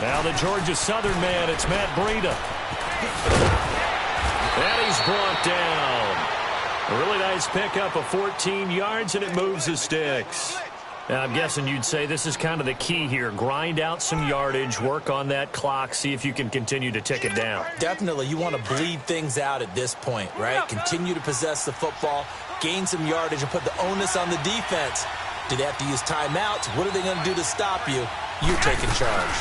Speaker 1: Now the Georgia Southern man, it's Matt Breida. And he's brought down. A really nice pickup of 14 yards, and it moves the sticks. Now, I'm guessing you'd say this is kind of the key here. Grind out some yardage, work on that clock, see if you can continue to tick it down.
Speaker 2: Definitely. You want to bleed things out at this point, right? Continue to possess the football, gain some yardage, and put the onus on the defense. Do they have to use timeouts? What are they going to do to stop you? You're taking charge.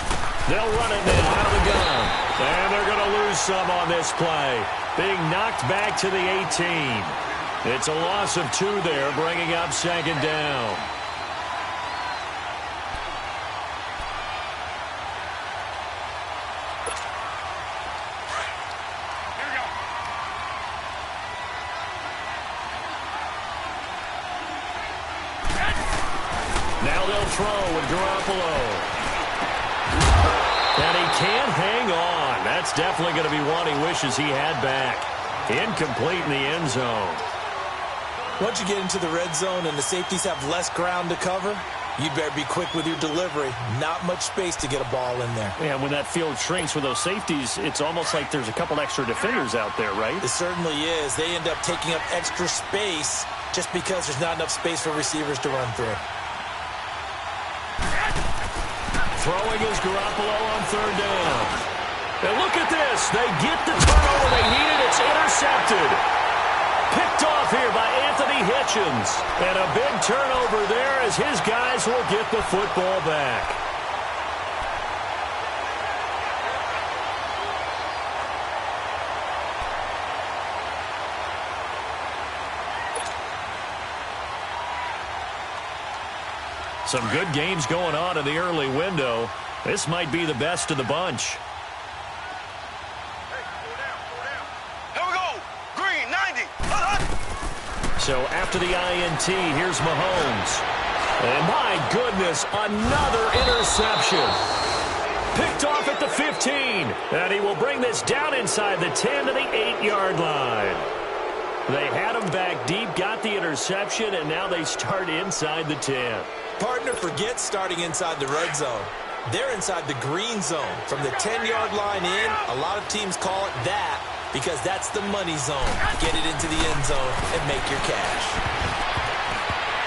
Speaker 1: They'll run it now out of the gun. And they're going to lose some on this play. Being knocked back to the 18. It's a loss of 2 there, bringing up 2nd down. Now they'll throw with Garoppolo. And he can't hang on. That's definitely going to be one he wishes he had back. Incomplete in the end zone.
Speaker 2: Once you get into the red zone and the safeties have less ground to cover, you better be quick with your delivery. Not much space to get a ball in there.
Speaker 1: Yeah, when that field shrinks with those safeties, it's almost like there's a couple extra defenders out there, right?
Speaker 2: It certainly is. They end up taking up extra space just because there's not enough space for receivers to run through.
Speaker 1: Throwing is Garoppolo on 3rd down. And look at this. They get the turnover they needed. It's intercepted. Picked off here by Anthony Hitchens. And a big turnover there as his guys will get the football back. Some good games going on in the early window. This might be the best of the bunch.
Speaker 3: Here we go. Green, 90.
Speaker 1: So after the INT, here's Mahomes. And my goodness, another interception. Picked off at the 15. And he will bring this down inside the 10 to the 8-yard line. They had him back deep, got the interception, and now they start inside the 10.
Speaker 2: Partner, forget starting inside the red zone. They're inside the green zone. From the 10-yard line in, a lot of teams call it that because that's the money zone. Get it into the end zone and make your cash.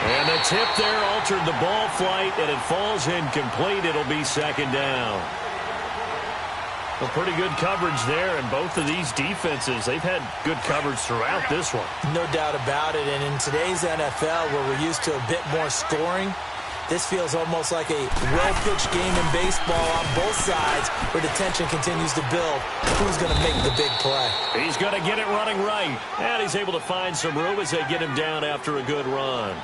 Speaker 1: And the tip there altered the ball flight, and it falls incomplete. It'll be second down. Well, pretty good coverage there, and both of these defenses, they've had good coverage throughout this one.
Speaker 2: No doubt about it, and in today's NFL, where we're used to a bit more scoring, this feels almost like a well-pitched game in baseball on both sides where the tension continues to build. Who's going to make the big play?
Speaker 1: He's going to get it running right, and he's able to find some room as they get him down after a good run.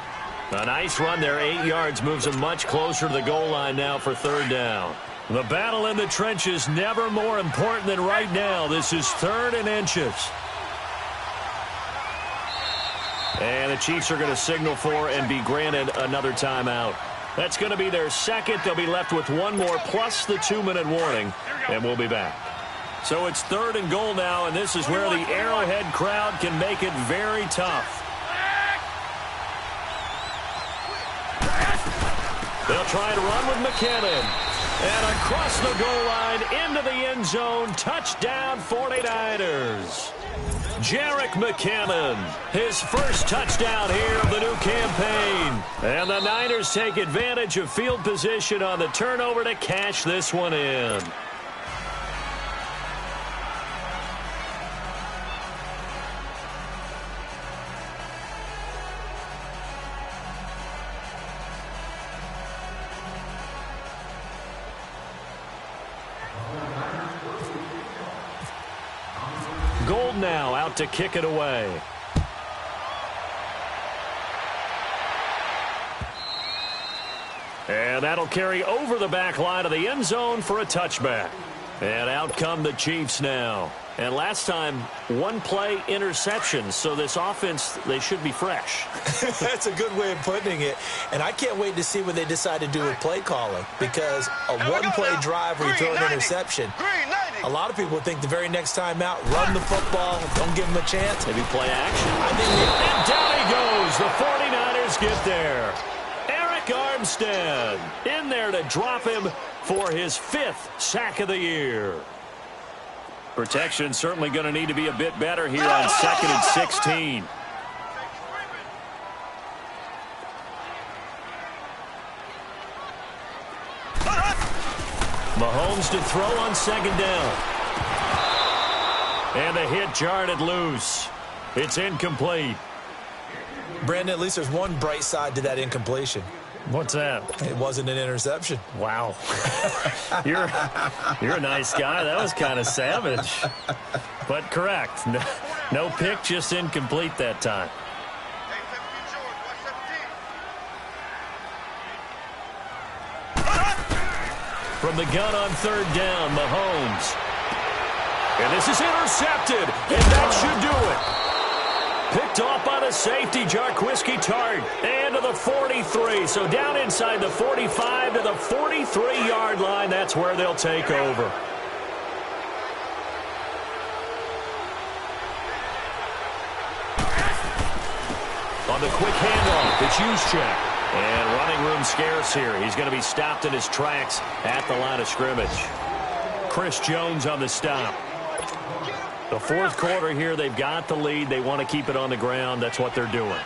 Speaker 1: A nice run there, 8 yards, moves him much closer to the goal line now for third down. The battle in the trenches never more important than right now. This is 3rd and inches. And the Chiefs are going to signal for and be granted another timeout. That's going to be their second. They'll be left with one more plus the 2-minute warning, and we'll be back. So it's 3rd and goal now, and this is where the Arrowhead crowd can make it very tough. They'll try to run with McKinnon. And across the goal line into the end zone. Touchdown 49ers. Jerick McKinnon, his first touchdown here of the new campaign. And the Niners take advantage of field position on the turnover to cash this one in. Gold now out to kick it away. And that'll carry over the back line of the end zone for a touchback. And out come the Chiefs now. And last time, one play interception. So this offense, they should be fresh.
Speaker 2: That's a good way of putting it. And I can't wait to see what they decide to do with play calling. Because a one-play drive where you throw an interception, a lot of people think the very next time out, run the football, don't give them a chance.
Speaker 1: Maybe play action.
Speaker 2: I think
Speaker 1: and down he goes. The 49ers get there. Eric Armstead in there to drop him for his 5th sack of the year. Protection certainly going to need to be a bit better here on 2nd and 16. Mahomes to throw on 2nd down. And the hit jarred it loose. It's incomplete.
Speaker 2: Brandon, at least there's one bright side to that incompletion.
Speaker 1: What's that?
Speaker 2: It wasn't an interception.
Speaker 1: Wow. You're a nice guy. That was kind of savage. But correct. No pick, just incomplete that time. From the gun on 3rd down, Mahomes. And this is intercepted, and that should do it. Picked off by the safety, Jarquiski Tart. And to the 43. So down inside the 45 to the 43-yard line. That's where they'll take over. On the quick handoff, it's Juszczyk. And running room scarce here. He's going to be stopped in his tracks at the line of scrimmage. Chris Jones on the stop. The 4th quarter here, they've got the lead. They want to keep it on the ground. That's what they're doing.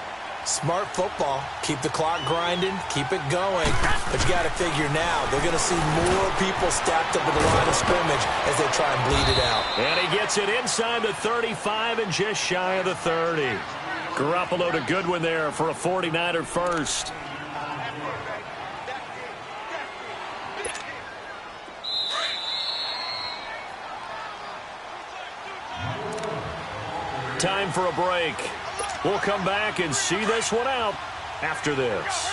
Speaker 2: Smart football. Keep the clock grinding. Keep it going. But you got to figure now, they're going to see more people stacked up at the line of scrimmage as they try and bleed it out.
Speaker 1: And he gets it inside the 35 and just shy of the 30. Garoppolo to Goodwin there for a 49er first. Time for a break. We'll come back and see this one out after this.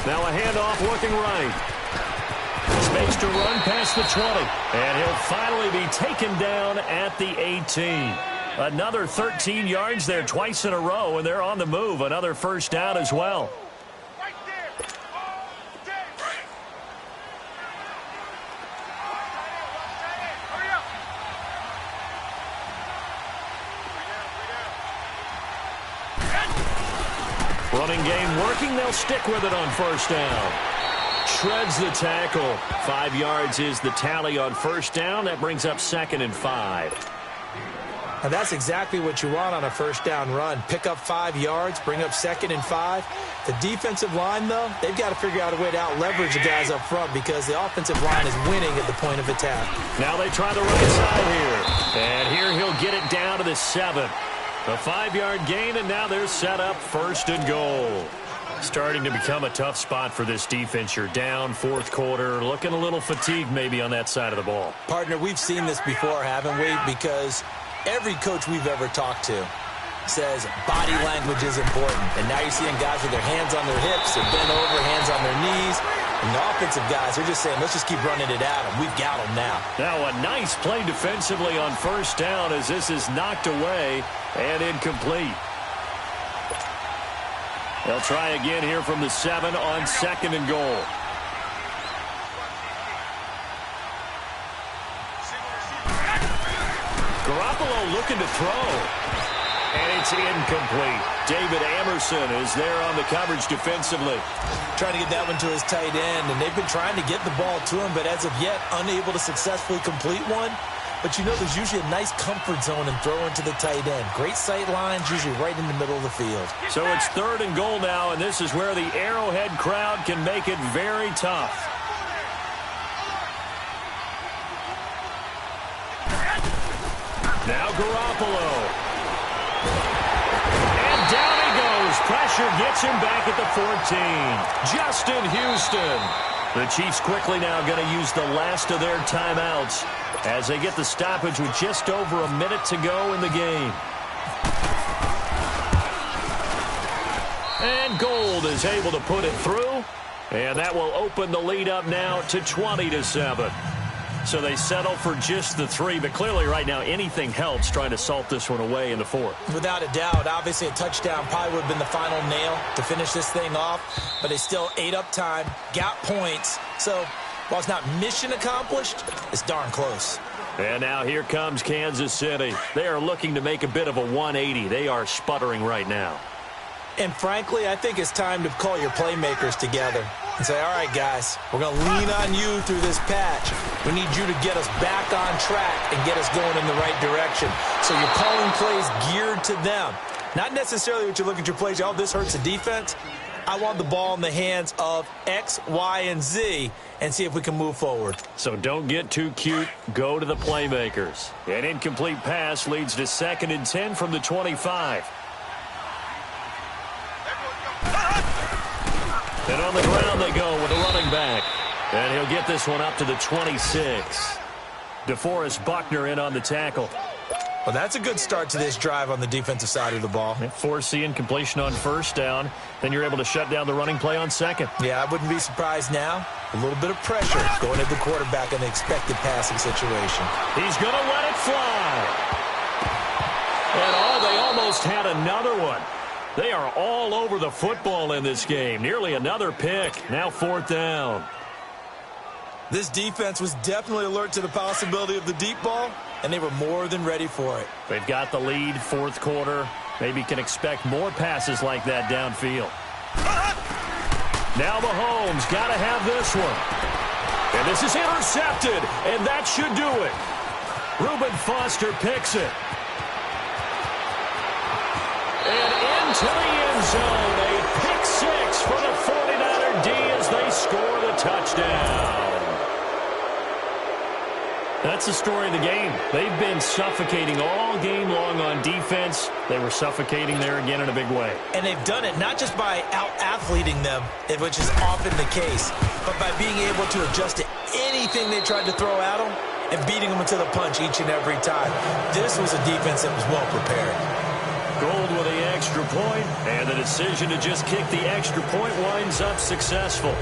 Speaker 1: Now a handoff looking right. Space to run past the 20. And he'll finally be taken down at the 18. Another 13 yards there twice in a row, and they're on the move. Another first down as well. Running game working. They'll stick with it on first down. Shreds the tackle. 5 yards is the tally on first down. That brings up 2nd and 5.
Speaker 2: And that's exactly what you want on a first down run. Pick up 5 yards, bring up 2nd and 5. The defensive line, though, they've got to figure out a way to out-leverage the guys up front because the offensive line is winning at the point of attack.
Speaker 1: Now they try the right side here. And here he'll get it down to the 7. A 5-yard gain, and now they're set up 1st and goal. Starting to become a tough spot for this defense. You're down 4th quarter, looking a little fatigued maybe on that side of the ball.
Speaker 2: Partner, we've seen this before, haven't we? Because every coach we've ever talked to says body language is important. And now you're seeing guys with their hands on their hips, they're bent over, hands on their knees. And the offensive guys are just saying, let's just keep running it at them. We've got them now.
Speaker 1: Now a nice play defensively on first down as this is knocked away and incomplete. They'll try again here from the 7 on 2nd and goal. Garoppolo looking to throw. And it's incomplete. David Amerson is there on the coverage defensively.
Speaker 2: Trying to get that one to his tight end, and they've been trying to get the ball to him, but as of yet, unable to successfully complete one. But you know there's usually a nice comfort zone in throwing to the tight end. Great sight lines, usually right in the middle of the field.
Speaker 1: So it's 3rd and goal now, and this is where the Arrowhead crowd can make it very tough. Now Garoppolo. And down he goes. Pressure gets him back at the 14. Justin Houston. The Chiefs quickly now going to use the last of their timeouts as they get the stoppage with just over a minute to go in the game. And Gold is able to put it through. And that will open the lead up now to 20-7. So they settle for just the 3, but clearly right now anything helps trying to salt this one away in the 4th.
Speaker 2: Without a doubt, obviously a touchdown probably would have been the final nail to finish this thing off, but they still ate up time, got points. So while it's not mission accomplished, it's darn close.
Speaker 1: And now here comes Kansas City. They are looking to make a bit of a 180. They are sputtering right now.
Speaker 2: And frankly, I think it's time to call your playmakers together and say, all right, guys, we're going to lean on you through this patch. We need you to get us back on track and get us going in the right direction. So you're calling plays geared to them. Not necessarily what you look at your plays, oh, this hurts the defense. I want the ball in the hands of X, Y, and Z and see if we can move forward.
Speaker 1: So don't get too cute. Go to the playmakers. An incomplete pass leads to 2nd and 10 from the 25. And on the ground they go with a running back. And he'll get this one up to the 26. DeForest Buckner in on the tackle.
Speaker 2: Well, that's a good start to this drive on the defensive side of the ball.
Speaker 1: Force the incompletion on first down. Then you're able to shut down the running play on 2nd.
Speaker 2: Yeah, I wouldn't be surprised now. A little bit of pressure going at the quarterback in the expected passing situation.
Speaker 1: He's going to let it fly. And they almost had another one. They are all over the football in this game. Nearly another pick. Now 4th down.
Speaker 2: This defense was definitely alert to the possibility of the deep ball, and they were more than ready for it.
Speaker 1: They've got the lead, 4th quarter. Maybe can expect more passes like that downfield. Now Mahomes got to have this one. And this is intercepted, and that should do it. Reuben Foster picks it. And into the end zone, a pick 6 for the 49er D as they score the touchdown. That's the story of the game. They've been suffocating all game long on defense. They were suffocating there again in a big way.
Speaker 2: And they've done it not just by out-athleting them, which is often the case, but by being able to adjust to anything they tried to throw at them and beating them to the punch each and every time. This was a defense that was well prepared.
Speaker 1: Gold with the extra point, and the decision to just kick the extra point winds up successful.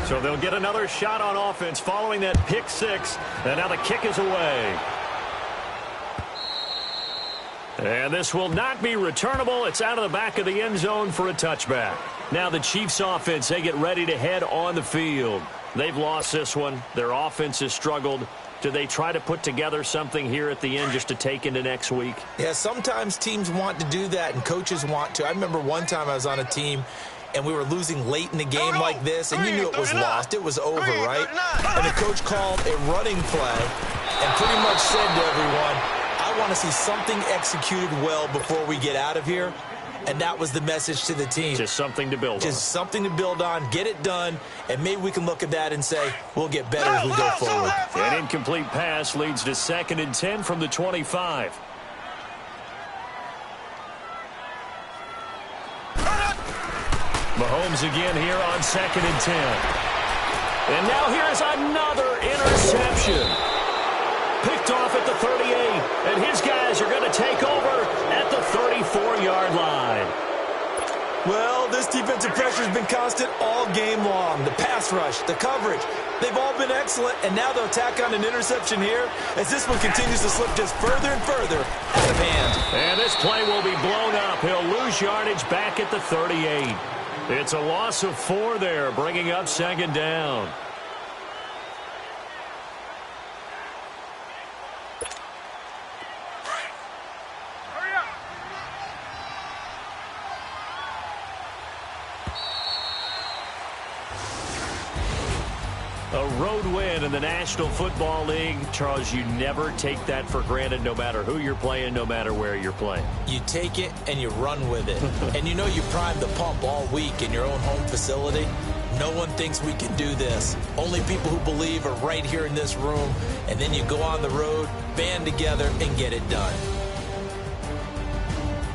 Speaker 1: So they'll get another shot on offense following that pick six, and now the kick is away. And this will not be returnable. It's out of the back of the end zone for a touchback. Now the Chiefs offense, they get ready to head on the field. They've lost this one. Their offense has struggled. Do they try to put together something here at the end just to take into next week?
Speaker 2: Yeah, sometimes teams want to do that and coaches want to. I remember one time I was on a team and we were losing late in the game like this, and you knew it was lost. It was over, right? And the coach called a running play and pretty much said to everyone, I want to see something executed well before we get out of here. And that was the message to the team.
Speaker 1: Just something to build on.
Speaker 2: Just something to build on, get it done, and maybe we can look at that and say, we'll get better as we go forward.
Speaker 1: An incomplete pass leads to 2nd and 10 from the 25. Mahomes again here on 2nd and 10. And now here's another interception. Picked off at the 38, and his guys are going to take over at the 34-yard line.
Speaker 2: Well, this defensive pressure has been constant all game long. The pass rush, the coverage, they've all been excellent, and now they'll tack on an interception here as this one continues to slip just further and further out of hand.
Speaker 1: And this play will be blown up. He'll lose yardage back at the 38. It's a loss of 4 there, bringing up 2nd down. A road win in the National Football League. Charles, you never take that for granted no matter who you're playing, no matter where you're playing.
Speaker 2: You take it and you run with it. And you know you primed the pump all week in your own home facility. No one thinks we can do this. Only people who believe are right here in this room. And then you go on the road, band together, and get it done.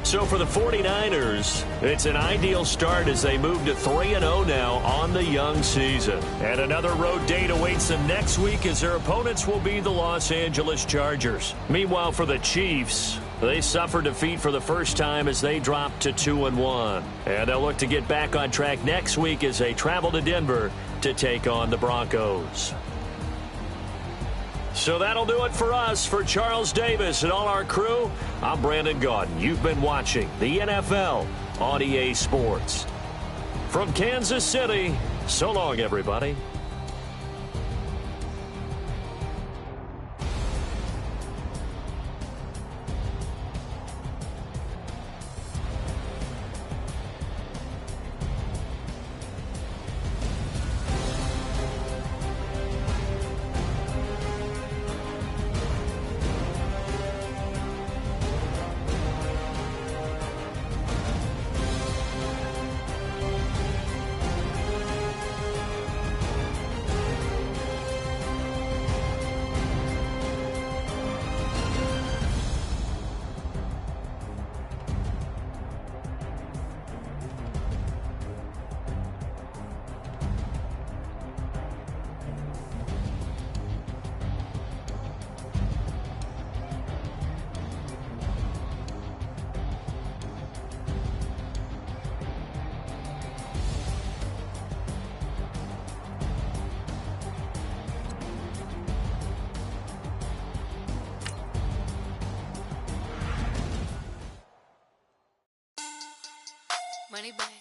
Speaker 1: So for the 49ers, it's an ideal start as they move to 3-0 now on the young season. And another road date awaits them next week as their opponents will be the Los Angeles Chargers. Meanwhile, for the Chiefs, they suffered defeat for the first time as they dropped to 2-1. And they'll look to get back on track next week as they travel to Denver to take on the Broncos. So that'll do it for us. For Charles Davis and all our crew, I'm Brandon Gaudin. You've been watching the NFL on EA Sports. From Kansas City, so long, everybody.
Speaker 4: Money bag.